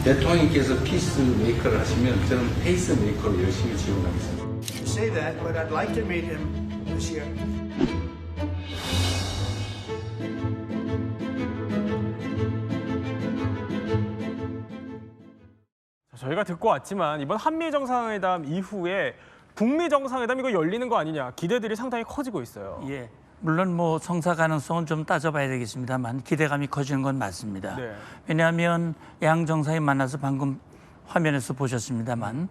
대통령께서 피스 메이커를 하시면 저는 페이스 메이커로 열심히 지원하겠습니다. You say that, but I'd like to meet him this year. 저희가 듣고 왔지만 이번 한미 정상회담 이후에 북미 정상회담 이거 열리는 거 아니냐 기대들이 상당히 커지고 있어요. 예, 물론 뭐 성사 가능성은 좀 따져봐야 되겠습니다만 기대감이 커지는 건 맞습니다. 네. 왜냐하면 양 정상이 만나서 방금 화면에서 보셨습니다만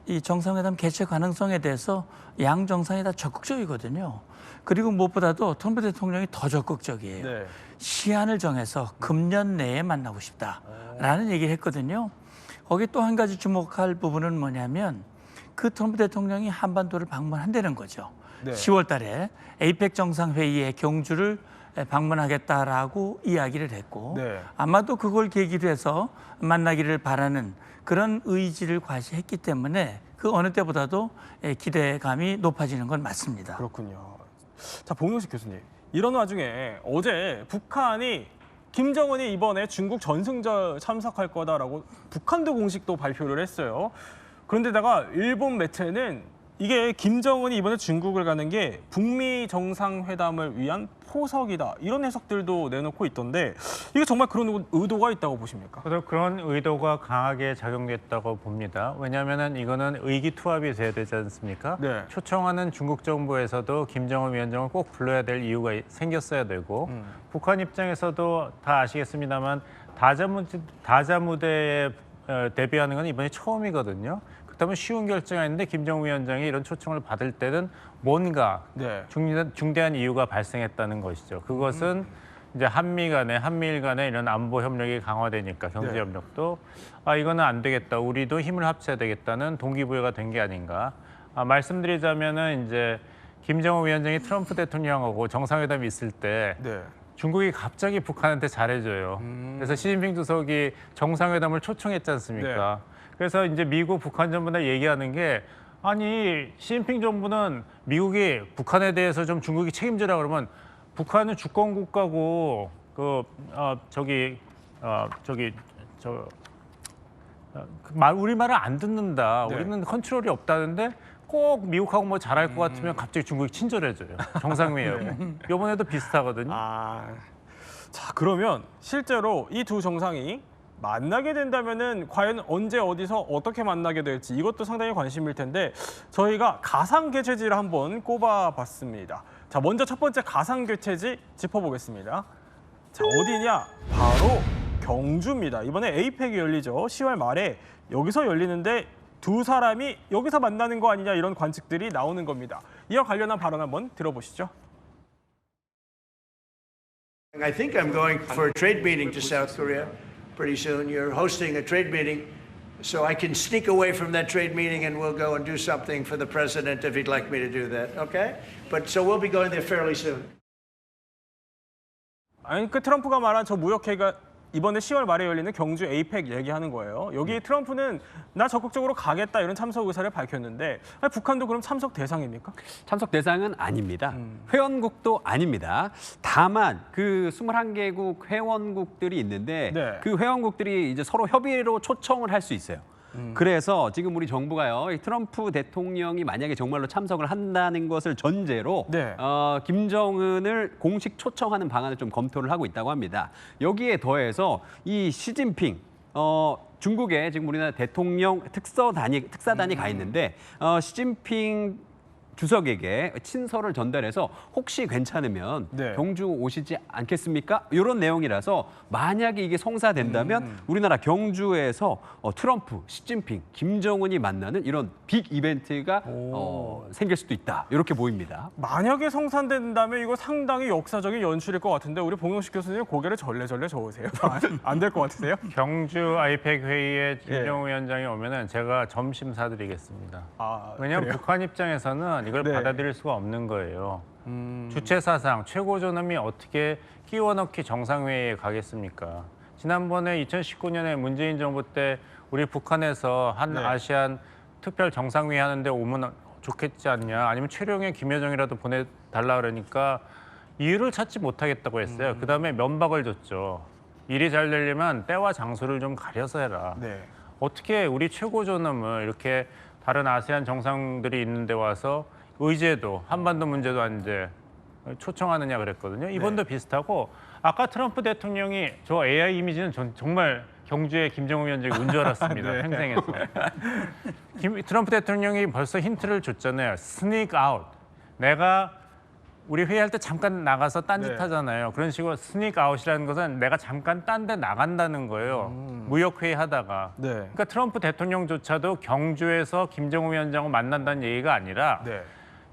이 정상회담 개최 가능성에 대해서 양 정상이 다 적극적이거든요. 그리고 무엇보다도 트럼프 대통령이 더 적극적이에요. 네. 시한을 정해서 금년 내에 만나고 싶다라는 얘기를 했거든요. 거기 또 한 가지 주목할 부분은 뭐냐면 그 트럼프 대통령이 한반도를 방문한다는 거죠. 네. 10월 달에 에이펙 정상회의에 경주를 방문하겠다라고 이야기를 했고 네. 아마도 그걸 계기로 해서 만나기를 바라는 그런 의지를 과시했기 때문에 그 어느 때보다도 기대감이 높아지는 건 맞습니다. 그렇군요. 자, 봉용식 교수님. 이런 와중에 어제 북한이 김정은이 이번에 중국 전승절 참석할 거다라고 북한도 공식도 발표를 했어요. 그런데다가 일본 매체는 이게 김정은이 이번에 중국을 가는 게 북미 정상회담을 위한 포석이다. 이런 해석들도 내놓고 있던데 이게 정말 그런 의도가 있다고 보십니까? 저도 그런 의도가 강하게 작용됐다고 봅니다. 왜냐하면 이거는 의기투합이 돼야 되지 않습니까? 네. 초청하는 중국 정부에서도 김정은 위원장을 꼭 불러야 될 이유가 생겼어야 되고 북한 입장에서도 다 아시겠습니다만 다자무대에 데뷔하는 건 이번이 처음이거든요. 그렇다면 쉬운 결정이 아닌데 김정은 위원장이 이런 초청을 받을 때는 뭔가 네. 중대한 이유가 발생했다는 것이죠. 그것은 이제 한미일 간에 이런 안보 협력이 강화되니까 경제 협력도 이거는 안 되겠다. 우리도 힘을 합쳐야 되겠다는 동기부여가 된 게 아닌가. 말씀드리자면은 이제 김정은 위원장이 트럼프 대통령하고 정상회담이 있을 때 네. 중국이 갑자기 북한한테 잘해줘요. 그래서 시진핑 주석이 정상회담을 초청했지 않습니까? 네. 그래서 이제 미국, 북한 정부 다 얘기하는 게 아니 시진핑 정부는 미국이 북한에 대해서 좀 중국이 책임지라 그러면 북한은 주권 국가고 우리 말을 안 듣는다. 네. 우리는 컨트롤이 없다는데 꼭 미국하고 뭐 잘할 것 같으면 갑자기 중국이 친절해져요. 정상회의하고. 이번에도 비슷하거든요. 자, 그러면 실제로 이 두 정상이 만나게 된다면은 과연 언제 어디서 어떻게 만나게 될지 이것도 상당히 관심일 텐데 저희가 가상 개최지를 한번 꼽아봤습니다. 자, 먼저 첫 번째 가상 개최지 짚어보겠습니다. 자, 어디냐? 바로 경주입니다. 이번에 에이펙이 열리죠. 10월 말에 여기서 열리는데 두 사람이 여기서 만나는 거 아니냐 이런 관측들이 나오는 겁니다. 이와 관련한 발언 한번 들어보시죠. I think I'm going for a trade meeting to South Korea pretty soon. You're hosting a trade meeting, so I can sneak away from that trade meeting and we'll go and do something for the president if he'd like me to do that, okay? But so we'll be going there fairly soon. 아니, 그 트럼프가 말한 저 무역회가 이번에 10월 말에 열리는 경주 에이펙 얘기하는 거예요. 여기 트럼프는 나 적극적으로 가겠다 이런 참석 의사를 밝혔는데 북한도 그럼 참석 대상입니까? 참석 대상은 아닙니다. 회원국도 아닙니다. 다만 그 21개국 회원국들이 있는데 네. 그 회원국들이 이제 서로 협의로 초청을 할 수 있어요. 그래서 지금 우리 정부가요, 이 트럼프 대통령이 만약에 정말로 참석을 한다는 것을 전제로 네. 김정은을 공식 초청하는 방안을 좀 검토를 하고 있다고 합니다. 여기에 더해서 이 시진핑 중국에 지금 우리나라 대통령 특사단이 가 있는데 시진핑 주석에게 친서를 전달해서 혹시 괜찮으면 네. 경주 오시지 않겠습니까? 이런 내용이라서 만약에 이게 성사된다면 우리나라 경주에서 트럼프, 시진핑, 김정은이 만나는 이런 빅 이벤트가 생길 수도 있다. 이렇게 보입니다. 만약에 성사된다면 이거 상당히 역사적인 연출일 것 같은데 우리 봉영식 교수님 고개를 절레절레 저으세요. 안 될 것 같으세요? 경주 아이펙 회의에 김정은 위원장이 오면은 제가 점심 사드리겠습니다. 왜냐하면 그래요? 북한 입장에서는 이걸 네. 받아들일 수가 없는 거예요. 주체 사상, 최고 존엄이 어떻게 끼워 넣기 정상회의에 가겠습니까? 지난번에 2019년에 문재인 정부 때 우리 북한에서 한 네. 아시안 특별 정상회의 하는데 오면 좋겠지 않냐, 아니면 최룡해 김여정이라도 보내달라 그러니까 이유를 찾지 못하겠다고 했어요. 그다음에 면박을 줬죠. 일이 잘 되려면 때와 장소를 좀 가려서 해라. 네. 어떻게 우리 최고 존엄을 이렇게 다른 아세안 정상들이 있는데 와서 의제도 한반도 문제도 이제 초청하느냐 그랬거든요. 이번도 비슷하고 아까 트럼프 대통령이 저 AI 이미지는 정말 경주의 김정은 위원장이 운 줄 알았습니다. 생생해서. 트럼프 대통령이 벌써 힌트를 줬잖아요. sneak out. 내가 우리 회의할 때 잠깐 나가서 딴짓 하잖아요. 그런 식으로 sneak out이라는 것은 내가 잠깐 딴 데 나간다는 거예요. 무역 회의 하다가. 네. 그러니까 트럼프 대통령조차도 경주에서 김정은 위원장을 만난다는 얘기가 아니라 네.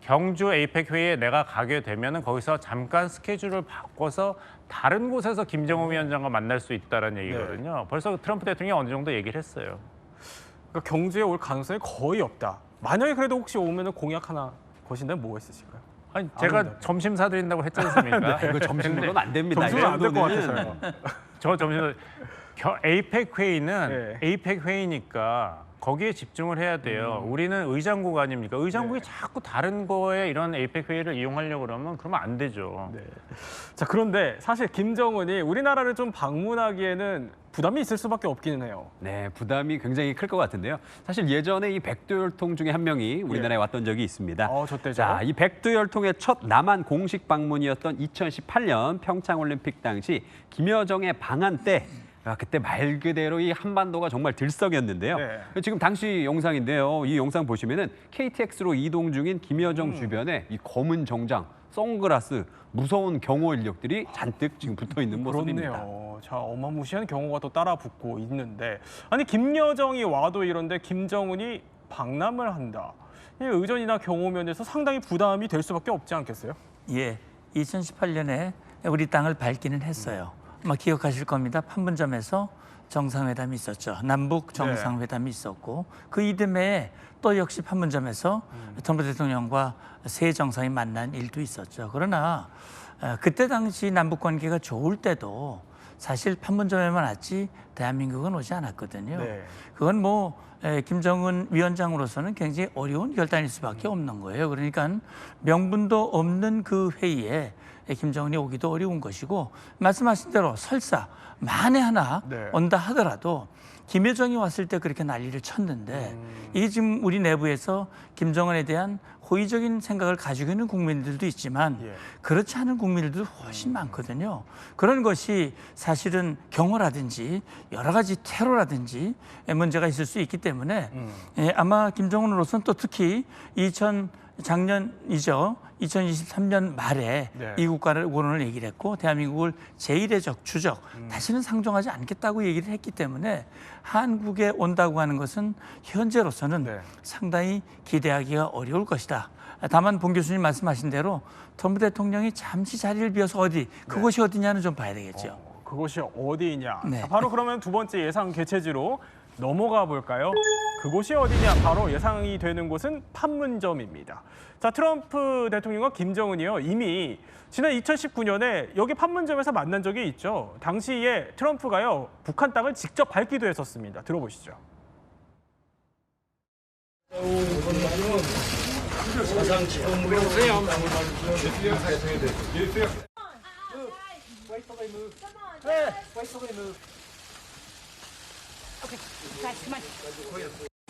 경주 에이펙 회의에 내가 가게 되면은 거기서 잠깐 스케줄을 바꿔서 다른 곳에서 김정은 위원장과 만날 수 있다는 얘기거든요. 벌써 트럼프 대통령이 어느 정도 얘기를 했어요. 그러니까 경주에 올 가능성이 거의 없다. 만약에 그래도 혹시 오면은 공약 하나 거신다면 뭐가 있으실까요? 아니 제가 점심 사드린다고 했지 않습니까? 이거 점심으로는 안 됩니다. 점수는 안 될 것 이 정도는. 같아서요. 저 점심 에이펙 회의는 네. 에이펙 회의니까 거기에 집중을 해야 돼요. 우리는 의장국 아닙니까? 의장국이 자꾸 다른 거에 이런 에이펙 회의를 이용하려고 그러면 안 되죠. 네. 자, 그런데 사실 김정은이 우리나라를 좀 방문하기에는 부담이 있을 수밖에 없기는 해요. 네, 부담이 굉장히 클 것 같은데요. 사실 예전에 이 백두혈통 중에 한 명이 우리나라에 왔던 적이 있습니다. 저 때죠. 자, 이 백두혈통의 첫 남한 공식 방문이었던 2018년 평창올림픽 당시 김여정의 방한 때 그때 말 그대로 이 한반도가 정말 들썩였는데요. 네. 지금 당시 영상인데요. 이 영상 보시면은 KTX로 이동 중인 김여정 주변에 이 검은 정장, 선글라스, 무서운 경호 인력들이 잔뜩 지금 붙어 있는 모습입니다. 그렇네요. 자, 어마무시한 경호가 또 따라 붙고 있는데 아니 김여정이 와도 이런데 김정은이 방남을 한다. 이 의전이나 경호 면에서 상당히 부담이 될 수밖에 없지 않겠어요? 예, 2018년에 우리 땅을 밟기는 했어요. 아마 기억하실 겁니다. 판문점에서 정상회담이 있었죠. 남북 정상회담이 있었고 그 이듬해에 또 역시 판문점에서 트럼프 대통령과 새 정상이 만난 일도 있었죠. 그러나 그때 당시 남북 관계가 좋을 때도 사실 판문점에만 왔지 대한민국은 오지 않았거든요. 네. 그건 뭐 김정은 위원장으로서는 굉장히 어려운 결단일 수밖에 없는 거예요. 그러니까 명분도 없는 그 회의에 김정은이 오기도 어려운 것이고 말씀하신 대로 설사 만에 하나 네. 온다 하더라도 김여정이 왔을 때 그렇게 난리를 쳤는데 이게 지금 우리 내부에서 김정은에 대한 호의적인 생각을 가지고 있는 국민들도 있지만 그렇지 않은 국민들도 훨씬 많거든요. 그런 것이 사실은 경호라든지 여러 가지 테러라든지 문제가 있을 수 있기 때문에 아마 김정은으로서는 또 특히 작년이죠. 2023년 말에 네. 이 국가를 원론을 얘기를 했고 대한민국을 제1의 주적 다시는 상종하지 않겠다고 얘기를 했기 때문에 한국에 온다고 하는 것은 현재로서는 네. 상당히 기대하기가 어려울 것이다. 다만 봉 교수님 말씀하신 대로 트럼프 대통령이 잠시 자리를 비워서 그곳이 어디냐는 좀 봐야 되겠죠. 그곳이 어디냐? 네. 자, 바로 그러면 두 번째 예상 개최지로 넘어가 볼까요? 그곳이 어디냐? 바로 예상이 되는 곳은 판문점입니다. 자, 트럼프 대통령과 김정은이요. 이미 지난 2019년에 여기 판문점에서 만난 적이 있죠. 당시에 트럼프가요. 북한 땅을 직접 밟기도 했었습니다. 들어보시죠.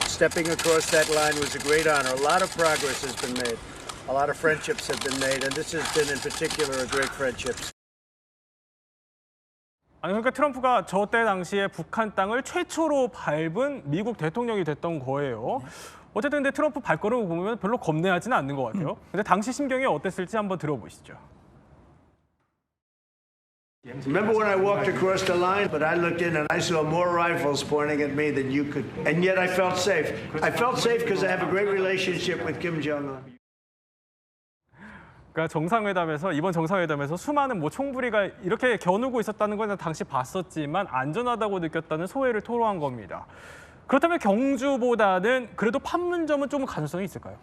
Stepping across that line was a great honor. A lot of progress has been made. A lot of friendships have been made, and this has been in particular a great friendship. 아니 그러니까 트럼프가 저 때 당시에 북한 땅을 최초로 밟은 미국 대통령이 됐던 거예요. 어쨌든 근데 트럼프 발걸음을 보면 별로 겁내하지는 않는 것 같아요. 근데 당시 심경이 어땠을지 한번 들어보시죠. Remember when I walked across the line? But I looked in and I saw more rifles pointing at me than you could. And yet I felt safe. I felt safe because I have a great relationship with Kim Jong-un. 그러니까 정상회담에서 이번 정상회담에서 수많은 뭐 총부리가 이렇게 겨누고 있었다는 건 당시 봤었지만 안전하다고 느꼈다는 소회를 토로한 겁니다. 그렇다면 경주보다는 그래도 판문점은 좀 가능성이 있을까요?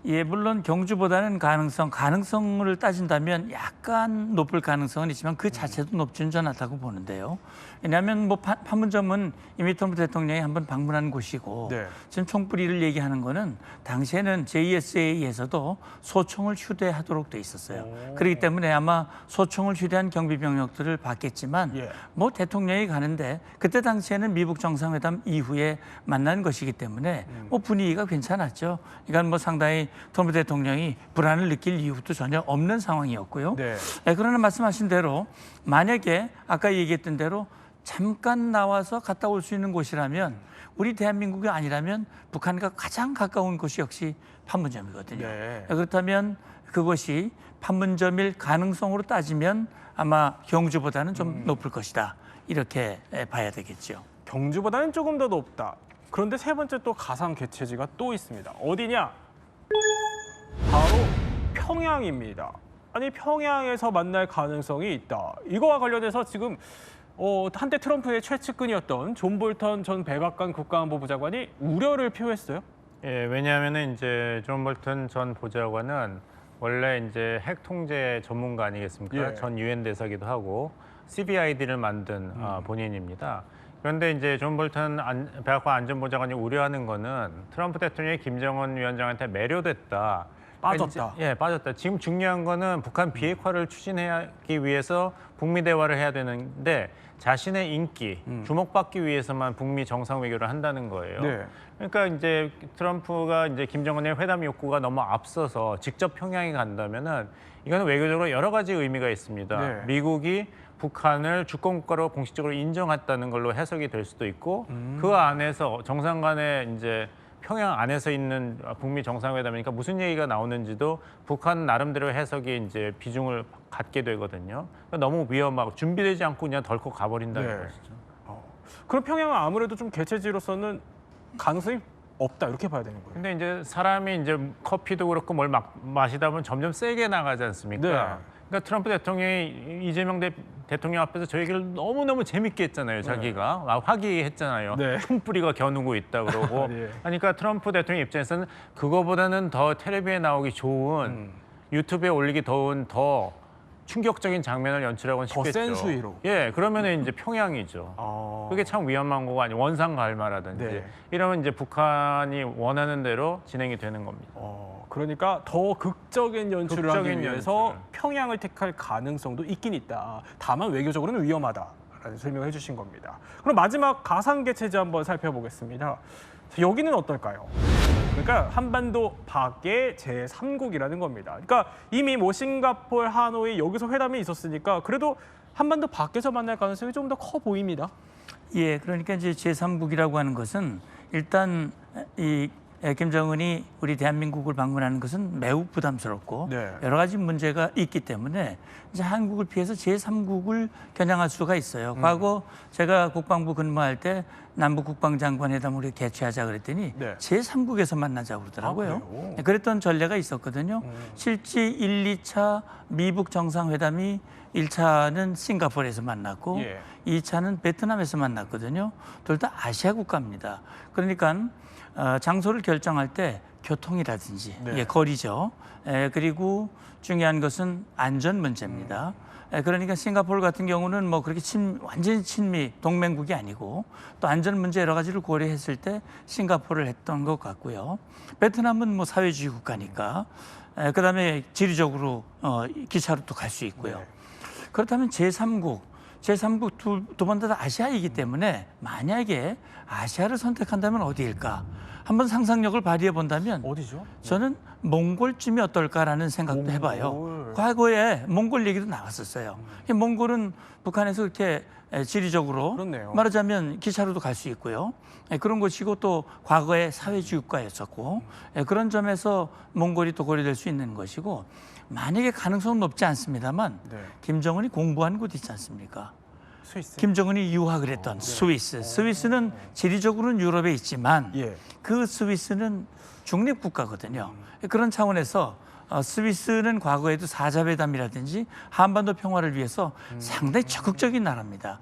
예, 물론 경주보다는 가능성을 따진다면 약간 높을 가능성은 있지만 그 자체도 높지는 전 않다고 보는데요. 왜냐하면 뭐 판문점은 이미 트럼프 대통령이 한번 방문한 곳이고 네. 지금 총뿌리를 얘기하는 거는 당시에는 JSA에서도 소총을 휴대하도록 돼 있었어요. 그렇기 때문에 아마 소총을 휴대한 경비병력들을 받겠지만 예. 뭐 대통령이 가는데 그때 당시에는 미북 정상회담 이후에 만난 것이기 때문에 뭐 분위기가 괜찮았죠. 그러니까 뭐 상당히 트럼프 대통령이 불안을 느낄 이유도 전혀 없는 상황이었고요. 네. 그러나 말씀하신 대로 만약에 아까 얘기했던 대로 잠깐 나와서 갔다 올 수 있는 곳이라면 우리 대한민국이 아니라면 북한과 가장 가까운 곳이 역시 판문점이거든요. 네. 그렇다면 그것이 판문점일 가능성으로 따지면 아마 경주보다는 좀 높을 것이다. 이렇게 봐야 되겠죠. 경주보다는 조금 더 높다. 그런데 세 번째 또 가상 개최지가 또 있습니다. 어디냐? 바로 평양입니다. 아니 평양에서 만날 가능성이 있다. 이거와 관련해서 지금 한때 트럼프의 최측근이었던 존 볼턴 전 백악관 국가안보부 장관이 우려를 표했어요. 예, 왜냐하면은 이제 존 볼턴 전 보좌관은 원래 이제 핵 통제 전문가 아니겠습니까? 예. 전 유엔 대사기도 하고 CBID를 만든 본인입니다. 그런데 이제 존 볼턴 백악관 안전보좌관이 우려하는 거는 트럼프 대통령이 김정은 위원장한테 매료됐다. 빠졌다. 예, 빠졌다. 지금 중요한 거는 북한 비핵화를 추진하기 위해서 북미 대화를 해야 되는데 자신의 인기, 주목받기 위해서만 북미 정상 외교를 한다는 거예요. 네. 그러니까 이제 트럼프가 이제 김정은의 회담 욕구가 너무 앞서서 직접 평양에 간다면은 이거는 외교적으로 여러 가지 의미가 있습니다. 네. 미국이 북한을 주권국가로 공식적으로 인정했다는 걸로 해석이 될 수도 있고 그 안에서 정상 간에 이제 평양 안에서 있는 북미 정상회담이니까 무슨 얘기가 나오는지도 북한 나름대로 해석이 이제 비중을 갖게 되거든요. 그러니까 너무 위험하고 준비되지 않고 그냥 덜컥 가버린다는 네. 것이죠. 그럼 평양은 아무래도 좀 개최지로서는 가능성이 없다 이렇게 봐야 되는 거예요. 근데 이제 사람이 이제 커피도 그렇고 뭘 마시다 보면 점점 세게 나가지 않습니까? 네. 그러니까 트럼프 대통령이 이재명 대통령 앞에서 저 얘기를 너무너무 재밌게 했잖아요. 자기가 화기애애했잖아요. 네. 총뿌리가 겨누고 있다 그러고. 예. 그러니까 트럼프 대통령 입장에서는 그거보다는 더 텔레비에 나오기 좋은 유튜브에 올리기 더 충격적인 장면을 연출하고는 더 싶겠죠. 센 수위로. 예, 그러면은 이제 평양이죠. 그게 참 위험한 거가 아니고 원산 갈마라든지 네. 이러면 이제 북한이 원하는 대로 진행이 되는 겁니다. 그러니까 더 극적인 연출을 극적인 하기 위해서 연출. 평양을 택할 가능성도 있긴 있다. 다만 외교적으로는 위험하다라는 설명을 해주신 겁니다. 그럼 마지막 가상 개최지 한번 살펴보겠습니다. 자, 여기는 어떨까요? 그러니까 한반도 밖의 제3국이라는 겁니다. 그러니까 이미 뭐 싱가포르, 하노이 여기서 회담이 있었으니까 그래도 한반도 밖에서 만날 가능성이 좀 더 커 보입니다. 예, 그러니까 이제 제3국이라고 하는 것은 일단 이 김정은이 우리 대한민국을 방문하는 것은 매우 부담스럽고 네. 여러 가지 문제가 있기 때문에 이제 한국을 피해서 제3국을 겨냥할 수가 있어요. 과거 제가 국방부 근무할 때 남북 국방장관 회담을 개최하자 그랬더니 네. 제3국에서 만나자고 그러더라고요. 아, 그래요? 그랬던 전례가 있었거든요. 실제 1, 2차 미북 정상회담이 1차는 싱가포르에서 만났고 예. 2차는 베트남에서 만났거든요. 둘 다 아시아 국가입니다. 그러니까 장소를 결정할 때 교통이라든지 네. 예, 거리죠. 그리고 중요한 것은 안전 문제입니다. 그러니까 싱가포르 같은 경우는 뭐 그렇게 완전히 친미 동맹국이 아니고 또 안전 문제 여러 가지를 고려했을 때 싱가포르를 했던 것 같고요. 베트남은 뭐 사회주의 국가니까 그다음에 지리적으로 기차로 또 갈 수 있고요. 네. 그렇다면 제3국 두 번 다 아시아이기 때문에 만약에 아시아를 선택한다면 어디일까? 한번 상상력을 발휘해 본다면 어디죠? 저는 몽골쯤이 어떨까라는 생각도 해봐요. 과거에 몽골 얘기도 나왔었어요. 몽골은 북한에서 그렇게 지리적으로 그렇네요. 말하자면 기차로도 갈 수 있고요. 그런 곳이고 또 과거에 사회주의 국가였었고 그런 점에서 몽골이 또 고려될 수 있는 것이고 만약에 가능성은 높지 않습니다만 네. 김정은이 공부한 곳 있지 않습니까? 스위스. 김정은이 유학을 했던 스위스. 스위스는 지리적으로는 유럽에 있지만 예. 그 스위스는 중립국가거든요. 그런 차원에서 스위스는 과거에도 사자회담이라든지 한반도 평화를 위해서 상당히 적극적인 나라입니다.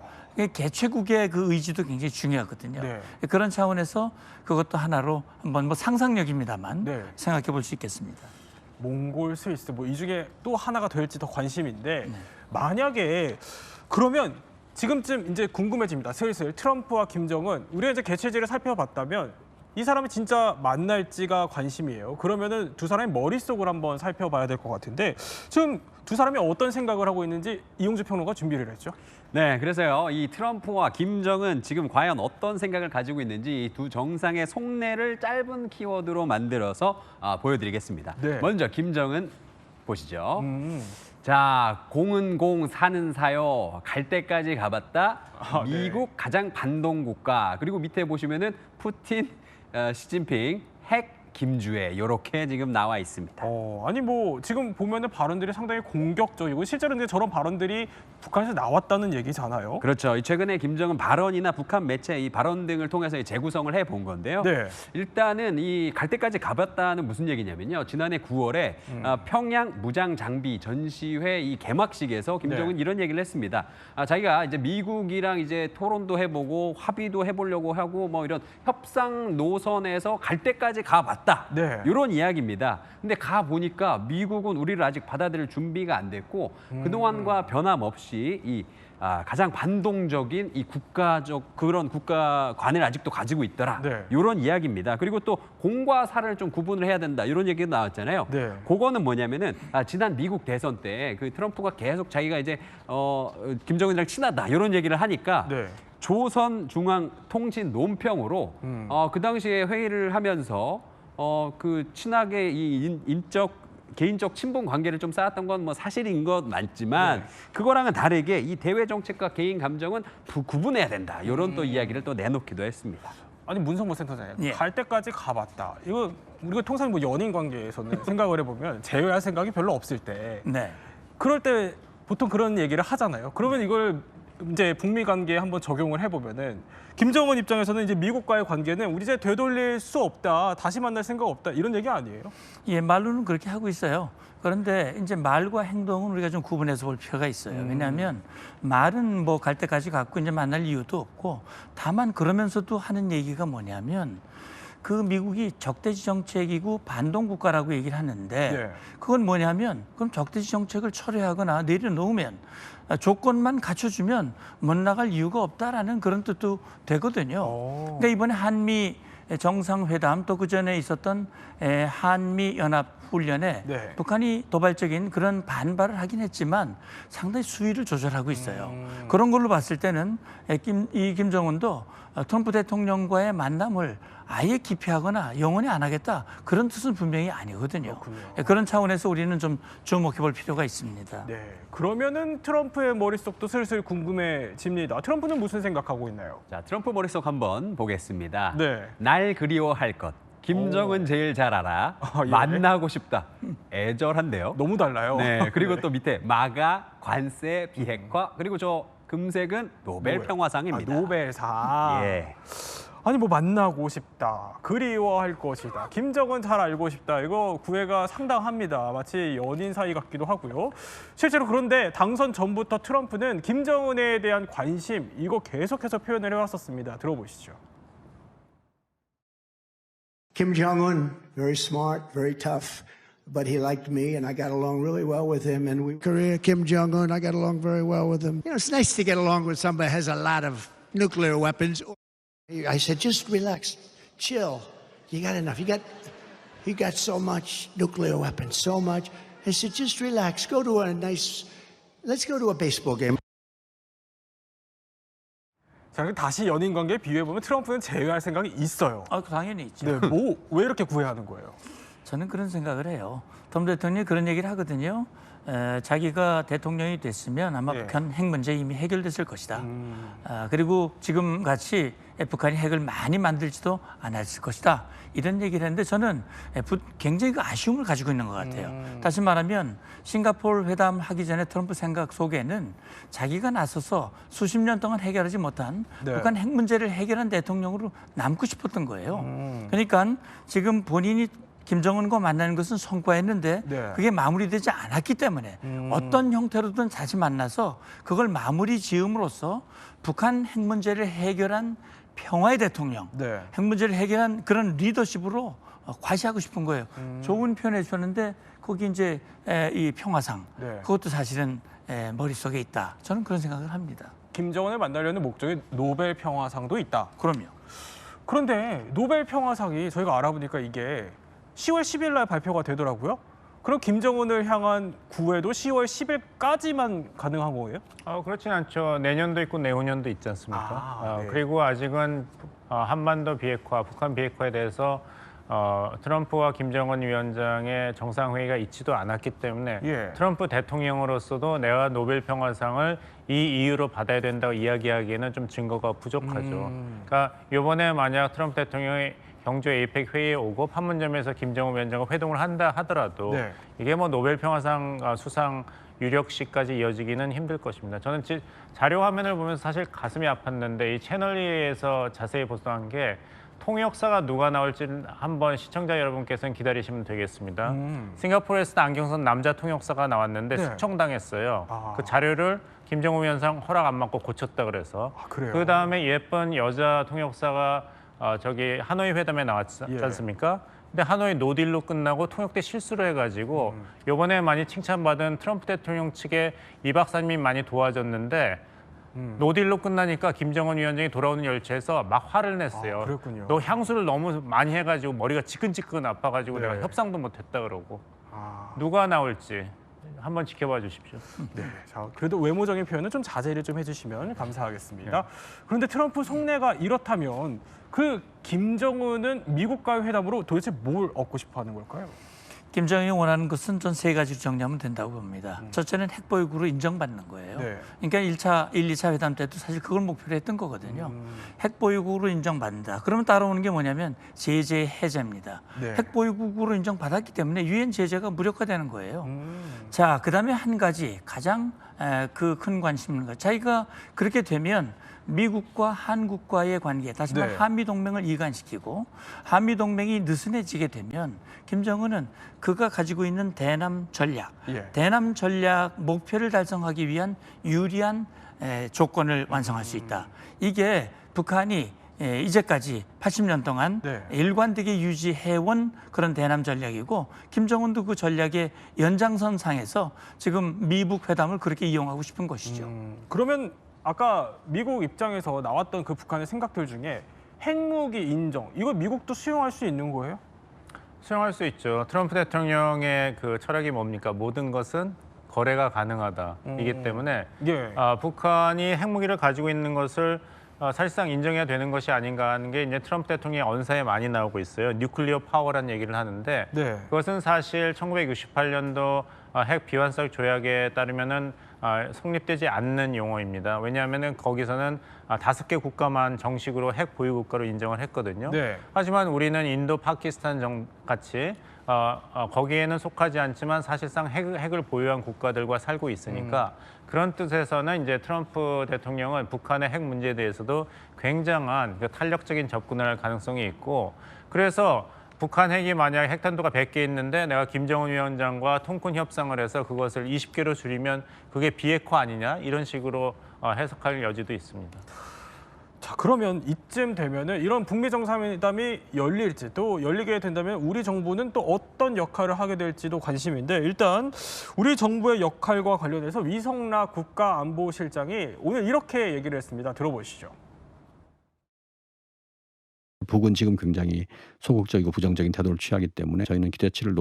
개최국의 그 의지도 굉장히 중요하거든요. 네. 그런 차원에서 그것도 하나로 한번 뭐 상상력입니다만 네. 생각해 볼 수 있겠습니다. 몽골, 스위스 뭐 이 중에 또 하나가 될지 더 관심인데 만약에 그러면 지금쯤 이제 궁금해집니다. 슬슬 트럼프와 김정은 우리가 이제 개최지를 살펴봤다면 이 사람이 진짜 만날지가 관심이에요. 그러면은 두 사람의 머릿속을 한번 살펴봐야 될 것 같은데 지금 두 사람이 어떤 생각을 하고 있는지 이용주 평론가 준비를 했죠. 네, 그래서요, 이 트럼프와 김정은 지금 과연 어떤 생각을 가지고 있는지 이 두 정상의 속내를 짧은 키워드로 만들어서 보여드리겠습니다. 네. 먼저 김정은 보시죠. 자, 공은 공, 사는 사요. 갈 때까지 가봤다. 네. 미국 가장 반동 국가. 그리고 밑에 보시면은 푸틴, 시진핑, 핵 김주애 이렇게 지금 나와 있습니다. 아니 뭐 지금 보면은 발언들이 상당히 공격적이고 실제로 이제 저런 발언들이 북한에서 나왔다는 얘기잖아요. 그렇죠. 최근에 김정은 발언이나 북한 매체 이 발언 등을 통해서 재구성을 해본 건데요. 네. 일단은 이 갈 때까지 가봤다는 무슨 얘기냐면요. 지난해 9월에 평양 무장 장비 전시회 이 개막식에서 김정은 네. 이런 얘기를 했습니다. 자기가 이제 미국이랑 이제 토론도 해보고 합의도 해보려고 하고 뭐 이런 협상 노선에서 갈 때까지 가봤다. 네. 이런 이야기입니다. 근데 가 보니까 미국은 우리를 아직 받아들일 준비가 안 됐고 그동안과 변함없이 이 가장 반동적인 이 국가적 그런 국가관을 아직도 가지고 있더라. 네. 이런 이야기입니다. 그리고 또 공과 사를 좀 구분을 해야 된다. 이런 얘기가 나왔잖아요. 네. 그거는 뭐냐면은 지난 미국 대선 때 그 트럼프가 계속 자기가 이제 김정은이랑 친하다 이런 얘기를 하니까 네. 조선중앙통신 논평으로 그 당시에 회의를 하면서 그 친하게 이 개인적 친분 관계를 좀 쌓았던 건 뭐 사실인 것 맞지만 그거랑은 다르게 이 대외 정책과 개인 감정은 구분해야 된다. 이런 또 이야기를 또 내놓기도 했습니다. 아니 문성모 센터장님 예. 갈 때까지 가봤다. 이거 우리가 통상 뭐 연인 관계에서는 생각을 해보면 제외할 생각이 별로 없을 때 네. 그럴 때 보통 그런 얘기를 하잖아요. 그러면 이걸 이제 북미 관계에 한번 적용을 해보면은 김정은 입장에서는 이제 미국과의 관계는 우리 이제 되돌릴 수 없다, 다시 만날 생각 없다 이런 얘기 아니에요? 예, 말로는 그렇게 하고 있어요. 그런데 이제 말과 행동은 우리가 좀 구분해서 볼 필요가 있어요. 왜냐하면 말은 뭐 갈 때까지 갖고 이제 만날 이유도 없고 다만 그러면서도 하는 얘기가 뭐냐면 그 미국이 적대지 정책이고 반동 국가라고 얘기를 하는데 네. 그건 뭐냐면 그럼 적대지 정책을 철회하거나 내려놓으면 조건만 갖춰주면 못 나갈 이유가 없다라는 그런 뜻도 되거든요. 그러니까 이번에 한미 정상회담 또 그 전에 있었던 한미 연합 훈련에 네. 북한이 도발적인 그런 반발을 하긴 했지만 상당히 수위를 조절하고 있어요. 그런 걸로 봤을 때는 김정은도 트럼프 대통령과의 만남을 아예 기피하거나 영원히 안 하겠다 그런 뜻은 분명히 아니거든요. 그런 차원에서 우리는 좀 주목해 볼 필요가 있습니다. 네. 그러면은 트럼프의 머릿속도 슬슬 궁금해집니다. 트럼프는 무슨 생각하고 있나요? 자, 트럼프 머릿속 한번 보겠습니다. 네. 날 그리워할 것. 김정은 제일 잘 알아. 예. 만나고 싶다. 애절한데요. 너무 달라요. 네, 그리고 또 밑에 마가, 관세, 비핵화, 그리고 저 금색은 노벨 평화상입니다. 노벨상. 예. 아니 뭐 만나고 싶다, 그리워할 것이다, 김정은 잘 알고 싶다. 이거 구애가 상당합니다. 마치 연인 사이 같기도 하고요. 실제로 그런데 당선 전부터 트럼프는 김정은에 대한 관심 이거 계속해서 표현을 해왔었습니다. 들어보시죠. Kim Jong-un, very smart, very tough, but he liked me and I got along really well with him. And Korea, Kim Jong-un, I got along very well with him. You know, it's nice to get along with somebody who has a lot of nuclear weapons. I said, just relax, chill. You got enough. You got so much nuclear weapons, so much. I said, just relax. Let's go to a baseball game. 자, 그럼 다시 연인 관계 비교해보면 트럼프는 제외할 생각이 있어요. 당연히 있죠. 네, 뭐 왜 이렇게 구애하는 거예요? 저는 그런 생각을 해요. 트럼프 대통령이 그런 얘기를 하거든요. 자기가 대통령이 됐으면 아마 네. 북한 핵 문제 이미 해결됐을 것이다. 그리고 지금 같이 북한이 핵을 많이 만들지도 않았을 것이다. 이런 얘기를 했는데 저는 굉장히 그 아쉬움을 가지고 있는 것 같아요. 다시 말하면 싱가포르 회담 하기 전에 트럼프 생각 속에는 자기가 나서서 수십 년 동안 해결하지 못한 네. 북한 핵 문제를 해결한 대통령으로 남고 싶었던 거예요. 그러니까 지금 본인이 김정은과 만나는 것은 성과했는데 네. 그게 마무리되지 않았기 때문에 어떤 형태로든 다시 만나서 그걸 마무리 지음으로써 북한 핵 문제를 해결한 평화의 대통령, 네. 핵 문제를 해결한 그런 리더십으로 과시하고 싶은 거예요. 좋은 표현해 주셨는데 거기 이제 이 평화상 네. 그것도 사실은 머릿속에 있다. 저는 그런 생각을 합니다. 김정은을 만나려는 목적에 노벨 평화상도 있다. 그럼요. 그런데 노벨 평화상이 저희가 알아보니까 이게 10월 10일 날 발표가 되더라고요. 그럼 김정은을 향한 구애도 10월 10일까지만 가능한 거예요? 그렇진 않죠. 내년도 있고 내후년도 있지 않습니까? 네. 그리고 아직은 한반도 비핵화, 북한 비핵화에 대해서 트럼프와 김정은 위원장의 정상회의가 있지도 않았기 때문에 예. 트럼프 대통령으로서도 내가 노벨 평화상을 이 이유로 받아야 된다고 이야기하기에는 좀 증거가 부족하죠. 그러니까 이번에 만약 트럼프 대통령이 경주 에이펙 회의에 오고 판문점에서 김정은 위원장과 회동을 한다 하더라도 네. 이게 뭐 노벨 평화상 수상 유력시까지 이어지기는 힘들 것입니다. 저는 자료 화면을 보면서 사실 가슴이 아팠는데 이 채널E에서 자세히 보도한 게 통역사가 누가 나올지는 한번 시청자 여러분께서는 기다리시면 되겠습니다. 싱가포르에서 안경 쓴 남자 통역사가 나왔는데 네. 숙청당했어요. 그 자료를 김정은 위원장 허락 안 받고 고쳤다 그래서. 그래요? 그 다음에 예쁜 여자 통역사가 저기 하노이 회담에 나왔지 예. 않습니까? 근데 하노이 노딜로 끝나고 통역대 실수를 해가지고 이번에 많이 칭찬받은 트럼프 대통령 측에 이 박사님이 많이 도와줬는데 노딜로 끝나니까 김정은 위원장이 돌아오는 열차에서 막 화를 냈어요. 그랬군요. 너 향수를 너무 많이 해가지고 머리가 지끈지끈 아파가지고 네. 내가 협상도 못했다 그러고. 누가 나올지 한번 지켜봐 주십시오. 네, 자, 그래도 외모적인 표현은 좀 자제를 좀 해주시면 감사하겠습니다. 그런데 트럼프 속내가 이렇다면 그 김정은은 미국과의 회담으로 도대체 뭘 얻고 싶어하는 걸까요? 김정은이 원하는 것은 전 세 가지로 정리하면 된다고 봅니다. 첫째는 핵보유국으로 인정받는 거예요. 네. 그러니까 1차, 1, 2차 회담 때도 사실 그걸 목표로 했던 거거든요. 핵보유국으로 인정받는다. 그러면 따라오는 게 뭐냐면 제재 해제입니다. 네. 핵보유국으로 인정받았기 때문에 유엔 제재가 무력화되는 거예요. 자, 그다음에 한 가지 가장 그 큰 관심 있는 거. 자기가 그렇게 되면 미국과 한국과의 관계, 다시 말해 네. 한미동맹을 이관시키고 한미동맹이 느슨해지게 되면 김정은은 그가 가지고 있는 대남 전략, 예. 대남 전략 목표를 달성하기 위한 유리한 조건을 완성할 수 있다. 이게 북한이 이제까지 80년 동안 네. 일관되게 유지해온 그런 대남 전략이고 김정은도 그 전략의 연장선상에서 지금 미북 회담을 그렇게 이용하고 싶은 것이죠. 그러면 아까 미국 입장에서 나왔던 그 북한의 생각들 중에 핵무기 인정, 이거 미국도 수용할 수 있는 거예요? 수용할 수 있죠. 트럼프 대통령의 그 철학이 뭡니까? 모든 것은 거래가 가능하다이기 때문에 예. 북한이 핵무기를 가지고 있는 것을 사실상 인정해야 되는 것이 아닌가 하는 게 이제 트럼프 대통령의 언사에 많이 나오고 있어요. 뉴클리어 파워라는 얘기를 하는데 네. 그것은 사실 1968년도 핵 비완사격 조약에 따르면은 성립되지 않는 용어입니다. 왜냐하면은 거기서는 5개 국가만 정식으로 핵 보유 국가로 인정을 했거든요. 네. 하지만 우리는 인도, 파키스탄 같이 거기에는 속하지 않지만 사실상 핵을 보유한 국가들과 살고 있으니까 그런 뜻에서는 이제 트럼프 대통령은 북한의 핵 문제에 대해서도 굉장한 탄력적인 접근을 할 가능성이 있고 그래서 북한 핵이 만약 핵탄두가 100개 있는데 내가 김정은 위원장과 통큰 협상을 해서 그것을 20개로 줄이면 그게 비핵화 아니냐 이런 식으로 해석할 여지도 있습니다. 자, 그러면 이쯤 되면은 이런 북미 정상회담이 열릴지 또 열리게 된다면 우리 정부는 또 어떤 역할을 하게 될지도 관심인데 일단 우리 정부의 역할과 관련해서 위성락 국가안보실장이 오늘 이렇게 얘기를 했습니다. 들어보시죠. 북은 지금 굉장히 소극적이고 부정적인 태도를 취하기 때문에 저희는 기대치를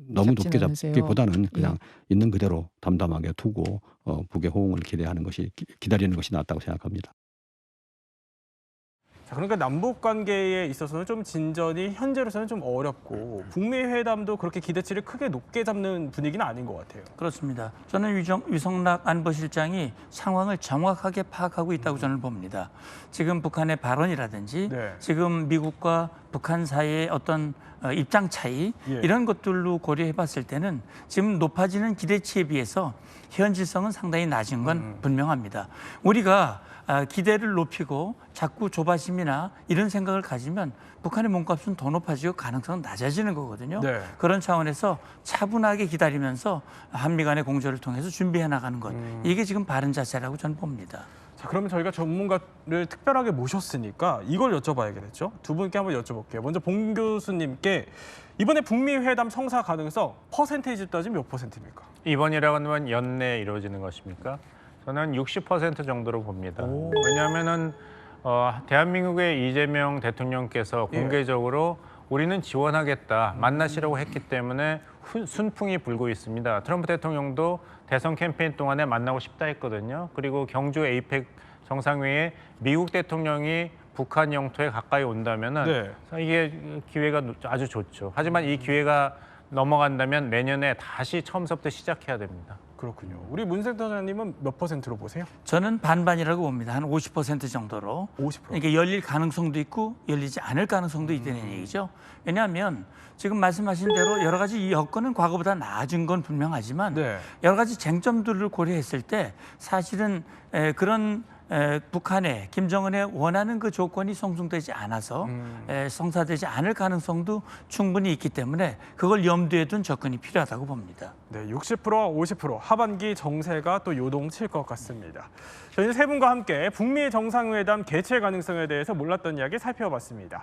너무 높게 잡기보다는 그냥 있는 그대로 담담하게 두고 북의 호응을 기대하는 것이 기다리는 것이 낫다고 생각합니다. 자, 그러니까 남북 관계에 있어서는 좀 진전이 현재로서는 좀 어렵고 북미 회담도 그렇게 기대치를 크게 높게 잡는 분위기는 아닌 것 같아요. 그렇습니다. 저는 위성락 안보실장이 상황을 정확하게 파악하고 있다고 저는 봅니다. 지금 북한의 발언이라든지 네. 지금 미국과 북한 사이의 어떤 입장 차이 예. 이런 것들로 고려해 봤을 때는 지금 높아지는 기대치에 비해서 현실성은 상당히 낮은 건 분명합니다. 우리가 기대를 높이고 자꾸 조바심이나 이런 생각을 가지면 북한의 몸값은 더 높아지고 가능성은 낮아지는 거거든요. 네. 그런 차원에서 차분하게 기다리면서 한미 간의 공조를 통해서 준비해 나가는 것. 이게 지금 바른 자세라고 저는 봅니다. 자, 그러면 저희가 전문가를 특별하게 모셨으니까 이걸 여쭤봐야겠죠. 두 분께 한번 여쭤볼게요. 먼저 봉 교수님께 이번에 북미 회담 성사 가능성 퍼센테이지 따지면 몇 퍼센트입니까? 이번이라고 하면 연내에 이루어지는 것입니까? 저는 60% 정도로 봅니다. 왜냐하면은 대한민국의 이재명 대통령께서 공개적으로 우리는 지원하겠다, 만나시라고 했기 때문에 순풍이 불고 있습니다. 트럼프 대통령도 대선 캠페인 동안에 만나고 싶다 했거든요. 그리고 경주 에이펙 정상회의에 미국 대통령이 북한 영토에 가까이 온다면은 이게 기회가 아주 좋죠. 하지만 이 기회가 넘어간다면 내년에 다시 처음부터 시작해야 됩니다. 그렇군요. 우리 문 센터장님은 몇 퍼센트로 보세요? 저는 반반이라고 봅니다. 한 50% 정도로. 50%. 이게 열릴 가능성도 있고 열리지 않을 가능성도 있다는 얘기죠. 왜냐하면 지금 말씀하신 대로 여러 가지 여건은 과거보다 나아진 건 분명하지만 여러 가지 쟁점들을 고려했을 때 사실은 그런 북한의 김정은의 원하는 그 조건이 성숙되지 않아서 성사되지 않을 가능성도 충분히 있기 때문에 그걸 염두에 둔 접근이 필요하다고 봅니다. 네, 60%와 50% 하반기 정세가 또 요동칠 것 같습니다. 저희는 세 분과 함께 북미 정상회담 개최 가능성에 대해서 몰랐던 이야기 살펴봤습니다.